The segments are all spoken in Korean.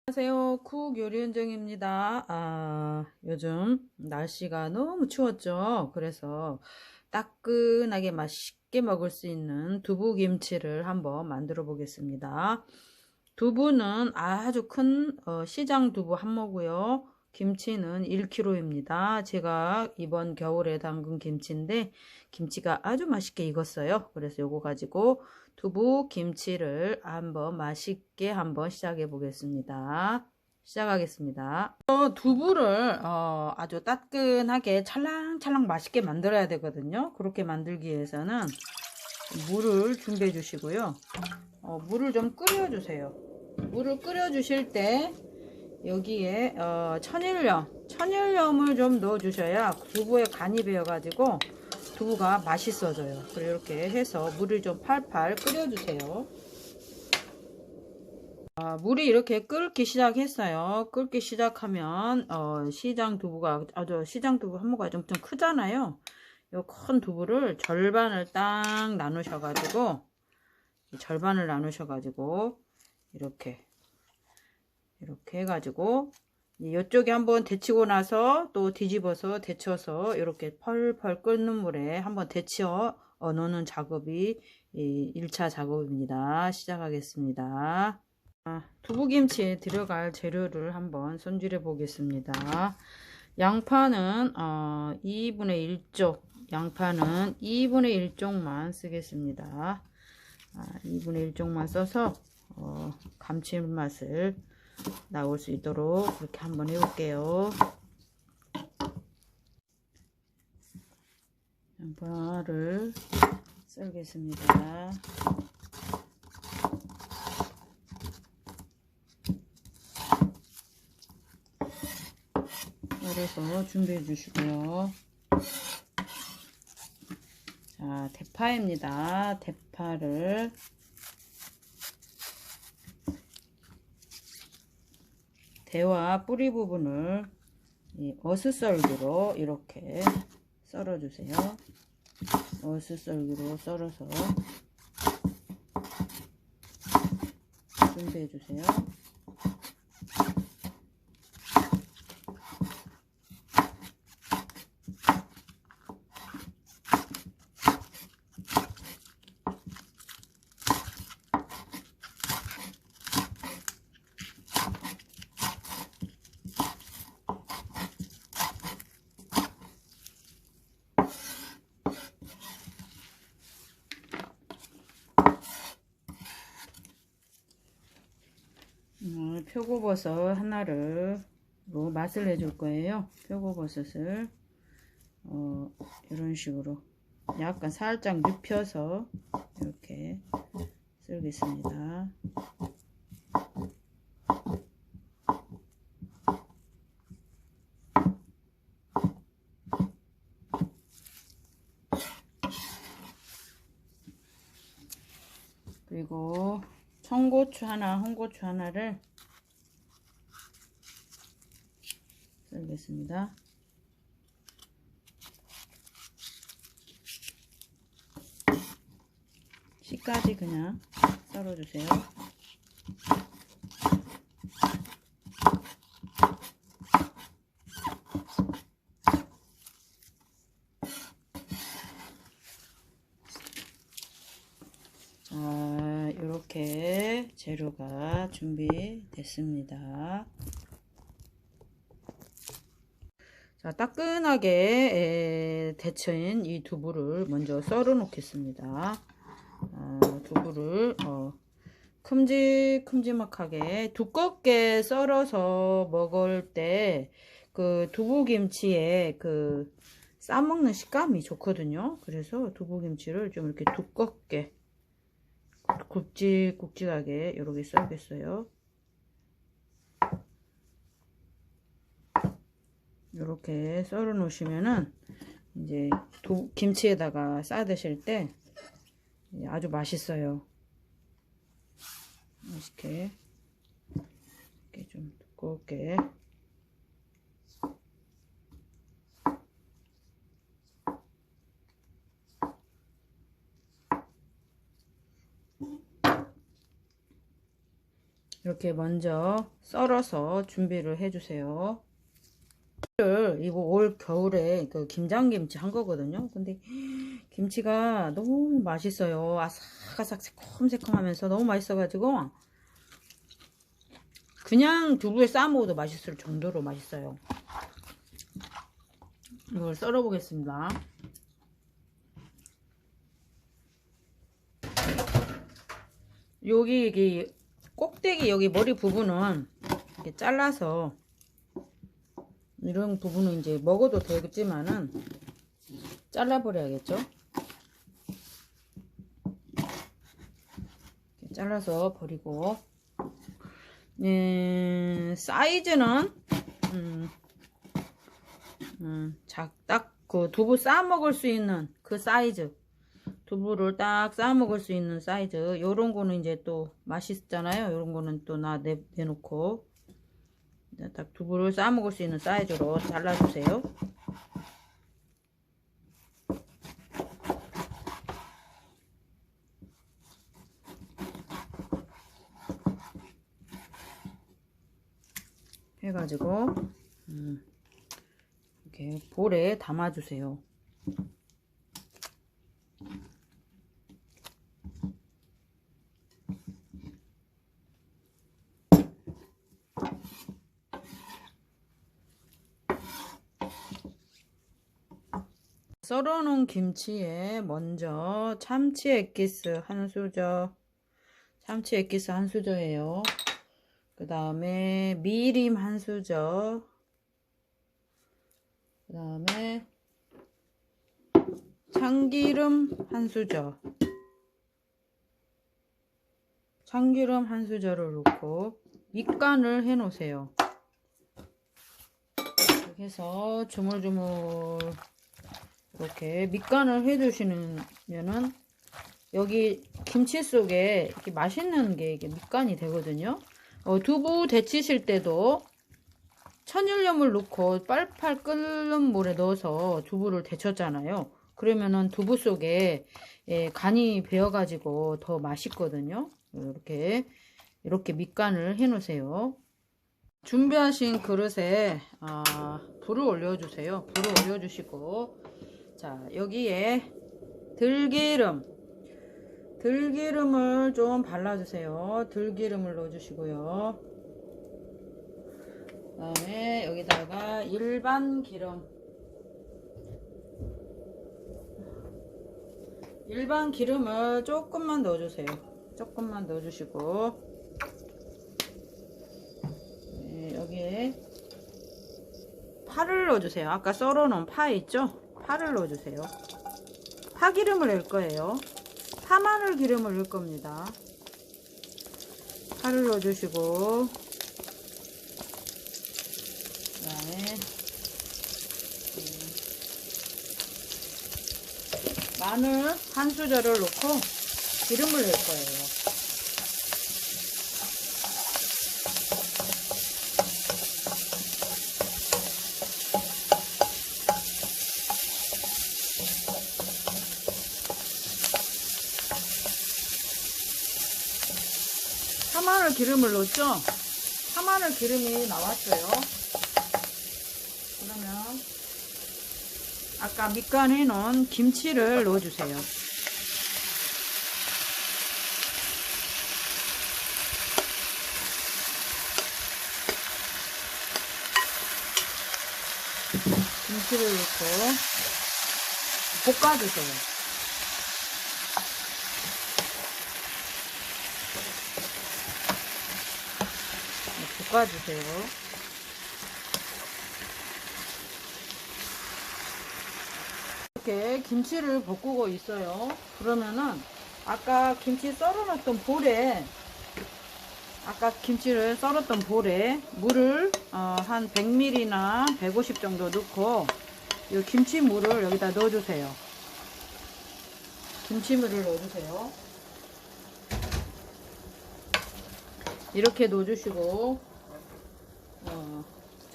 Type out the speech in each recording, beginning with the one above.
안녕하세요. 쿡 요리 현정입니다. 요즘 날씨가 너무 추웠죠. 그래서 따끈하게 맛있게 먹을 수 있는 두부김치를 한번 만들어 보겠습니다. 두부는 아주 큰 시장 두부 한 모고요. 김치는 1kg입니다. 제가 이번 겨울에 담근 김치인데 김치가 아주 맛있게 익었어요. 그래서 요거 가지고 두부 김치를 한번 맛있게 한번 시작해 보겠습니다. 시작하겠습니다. 두부를 아주 따끈하게 찰랑찰랑 맛있게 만들어야 되거든요. 그렇게 만들기 위해서는 물을 준비해 주시고요. 물을 좀 끓여 주세요. 물을 끓여 주실 때 여기에 천일염을 좀 넣어 주셔야 두부에 간이 배어 가지고 두부가 맛있어져요. 그리고 이렇게 해서 물을 좀 팔팔 끓여 주세요. 물이 이렇게 끓기 시작했어요. 끓기 시작하면 시장 두부 한 모가 좀 크잖아요. 이 큰 두부를 절반을 딱 나누셔가지고 이렇게 해가지고 이쪽에 한번 데치고 나서 또 뒤집어서 데쳐서 이렇게 펄펄 끓는 물에 한번 데쳐 넣는 작업이 1차 작업입니다. 시작하겠습니다. 두부김치에 들어갈 재료를 한번 손질해 보겠습니다. 양파는 2분의 1쪽, 양파는 2분의 1쪽만 쓰겠습니다. 2분의 1쪽만 써서 감칠맛을 나올 수 있도록 그렇게 한번 해볼게요. 양파를 썰겠습니다. 썰어서 준비해 주시고요. 자, 대파입니다. 대파를 대와 뿌리 부분을 어슷썰기로 이렇게 썰어 주세요. 어슷썰기로 썰어서 준비해 주세요. 표고버섯 하나를 맛을 내줄 거예요. 표고버섯을 이런 식으로 약간 살짝 눕혀서 이렇게 썰겠습니다. 그리고 청고추 하나, 홍고추 하나를 썰겠습니다. 씨까지 그냥 썰어주세요. 자, 이렇게 재료가 준비됐습니다. 자, 따끈하게 데쳐인 이 두부를 먼저 썰어 놓겠습니다. 두부를 큼직큼직하게 두껍게 썰어서 먹을 때 그 두부김치에 그 싸먹는 식감이 좋거든요. 그래서 두부김치를 좀 이렇게 두껍게 굵직굵직하게 이렇게 썰겠어요. 이렇게 썰어 놓으시면은 이제 김치에다가 싸 드실 때 아주 맛있어요. 맛있게 이렇게 좀 두껍게 이렇게 먼저 썰어서 준비를 해주세요. 이거 올 겨울에 그 김장김치 한 거거든요. 근데 김치가 너무 맛있어요. 아삭아삭 새콤새콤하면서 너무 맛있어가지고 그냥 두부에 싸 먹어도 맛있을 정도로 맛있어요. 이걸 썰어 보겠습니다. 여기 꼭대기 여기 머리 부분은 이렇게 잘라서, 이런 부분은 이제 먹어도 되겠지만은 잘라 버려야겠죠. 이렇게 잘라서 버리고, 사이즈는 딱 그 두부 싸 먹을 수 있는 그 사이즈, 두부를 딱 싸 먹을 수 있는 사이즈. 요런 거는 이제 또 맛있잖아요. 요런 거는 또 내놓고 딱 두부를 싸 먹을 수 있는 사이즈로 잘라주세요. 해가지고 이렇게 볼에 담아주세요. 썰어놓은 김치에 먼저 참치 엑기스 한 수저, 참치 엑기스 한 수저예요. 그 다음에 미림 한 수저, 그 다음에 참기름 한 수저, 참기름 한 수저를 넣고 밑간을 해 놓으세요. 이렇게 해서 주물주물 이렇게 밑간을 해 주시면은 여기 김치 속에 이렇게 맛있는 게 이게 밑간이 되거든요. 두부 데치실 때도 천일염을 넣고 빨빨 끓는 물에 넣어서 두부를 데쳤잖아요. 그러면은 두부 속에 간이 배어 가지고 더 맛있거든요. 이렇게 밑간을 해 놓으세요. 준비하신 그릇에 불을 올려주세요. 불을 올려주시고, 자, 여기에 들기름을 좀 발라주세요. 들기름을 넣어주시고요. 그 다음에 여기다가 일반 기름을 조금만 넣어주세요. 조금만 넣어주시고, 여기에 파를 넣어주세요. 아까 썰어놓은 파 있죠? 파를 넣어주세요. 파기름을 넣을 거예요. 파마늘 기름을 넣을 겁니다. 파를 넣어주시고, 그 다음에 마늘 한 수저를 넣고 기름을 넣을 거예요. 파마늘 기름을 넣었죠? 파마늘 기름이 나왔어요. 그러면 아까 밑간해 놓은 김치를 넣어주세요. 김치를 넣고 볶아주세요. 볶아주세요. 이렇게 김치를 볶고 있어요. 그러면은 아까 김치를 썰었던 볼에 물을 한 100ml나 150 정도 넣고 이 김치물을 여기다 넣어주세요. 김치물을 넣어주세요. 이렇게 넣어주시고,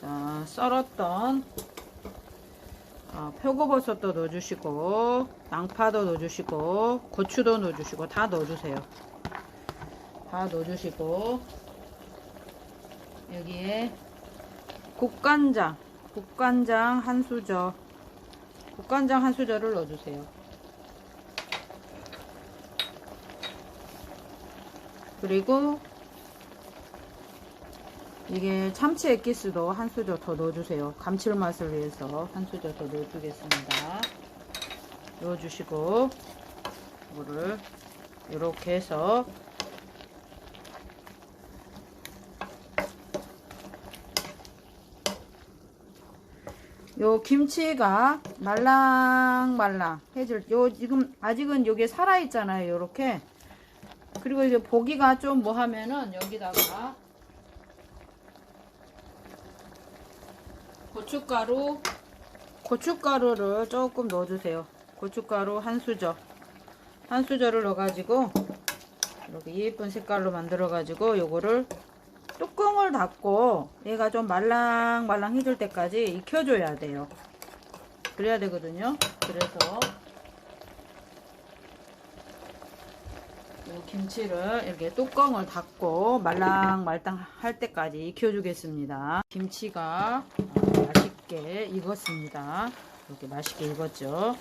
자, 썰었던 표고버섯도 넣어주시고, 양파도 넣어주시고, 고추도 넣어주시고, 다 넣어주세요. 다 넣어주시고, 여기에 국간장 한 수저, 국간장 한 수저를 넣어주세요. 그리고 이게 참치 액기스도 한 수저 더 넣어주세요. 감칠맛을 위해서 한 수저 더 넣어주겠습니다. 넣어주시고 이거를 이렇게 해서 요 김치가 말랑말랑 해줄 요 지금 아직은 요게 살아 있잖아요. 요렇게. 그리고 이제 보기가 좀 뭐 하면은 여기다가 고춧가루를 조금 넣어주세요. 고춧가루 한 수저를 넣어가지고 이렇게 예쁜 색깔로 만들어가지고 요거를 뚜껑을 닫고 얘가 좀 말랑말랑 해줄 때까지 익혀줘야 돼요. 그래야 되거든요. 그래서 이 김치를 이렇게 뚜껑을 닫고 말랑말랑 할 때까지 익혀주겠습니다. 김치가 맛있게 익었습니다. 이렇게 맛있게 익었죠.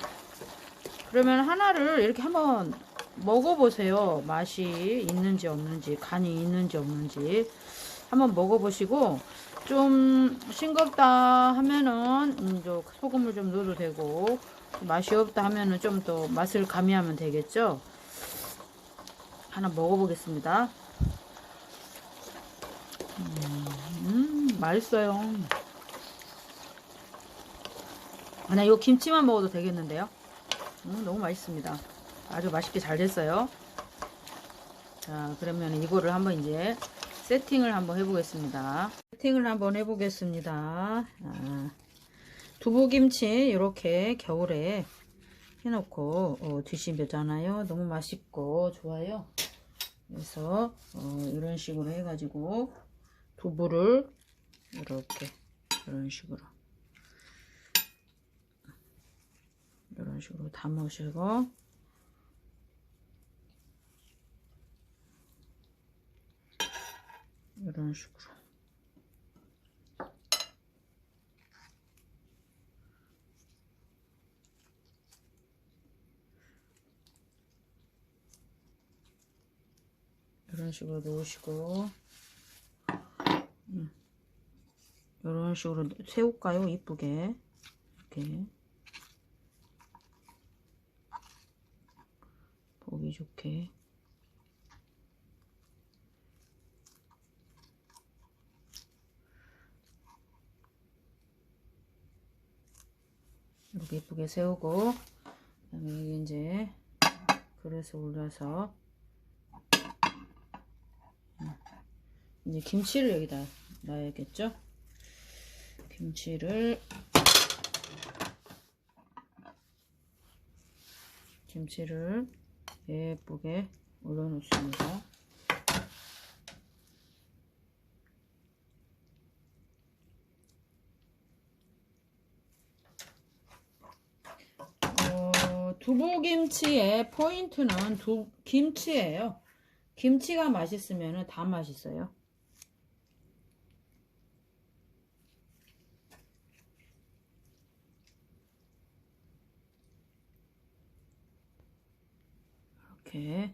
그러면 하나를 이렇게 한번 먹어보세요. 맛이 있는지 없는지, 간이 있는지 없는지 한번 먹어보시고, 좀 싱겁다 하면은 소금을 좀 넣어도 되고, 맛이 없다 하면은 좀 더 맛을 가미하면 되겠죠. 하나 먹어보겠습니다. 맛있어요. 그냥 이 김치만 먹어도 되겠는데요. 너무 맛있습니다. 아주 맛있게 잘 됐어요. 자, 그러면 이거를 한번 이제 세팅을 한번 해보겠습니다. 두부김치 이렇게 겨울에 해놓고 드시면잖아요. 너무 맛있고 좋아요. 그래서 이런 식으로 해가지고 두부를 이렇게 이런 식으로 담으시고 이런 식으로 넣으시고 이런 식으로 세울까요? 이쁘게 이렇게 보기 좋게 이렇게 예쁘게 세우고, 그다음에 여기 이제 그릇에 올려서 이제 김치를 여기다 놔야겠죠. 김치를 예쁘게 올려 놓습니다. 두부김치의 포인트는 김치예요. 김치가 맛있으면 다 맛있어요. 이렇게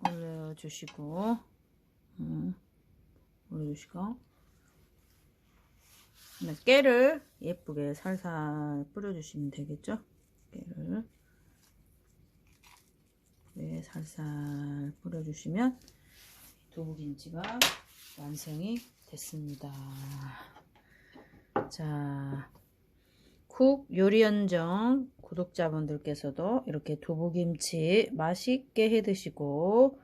올려주시고 깨를 예쁘게 살살 뿌려주시면 되겠죠. 깨를 살살 뿌려주시면 두부김치가 완성이 됐습니다. 자, 쿡 요리연정 구독자분들께서도 이렇게 두부김치 맛있게 해 드시고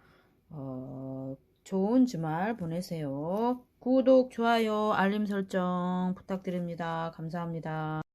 좋은 주말 보내세요. 구독, 좋아요, 알림 설정 부탁드립니다. 감사합니다.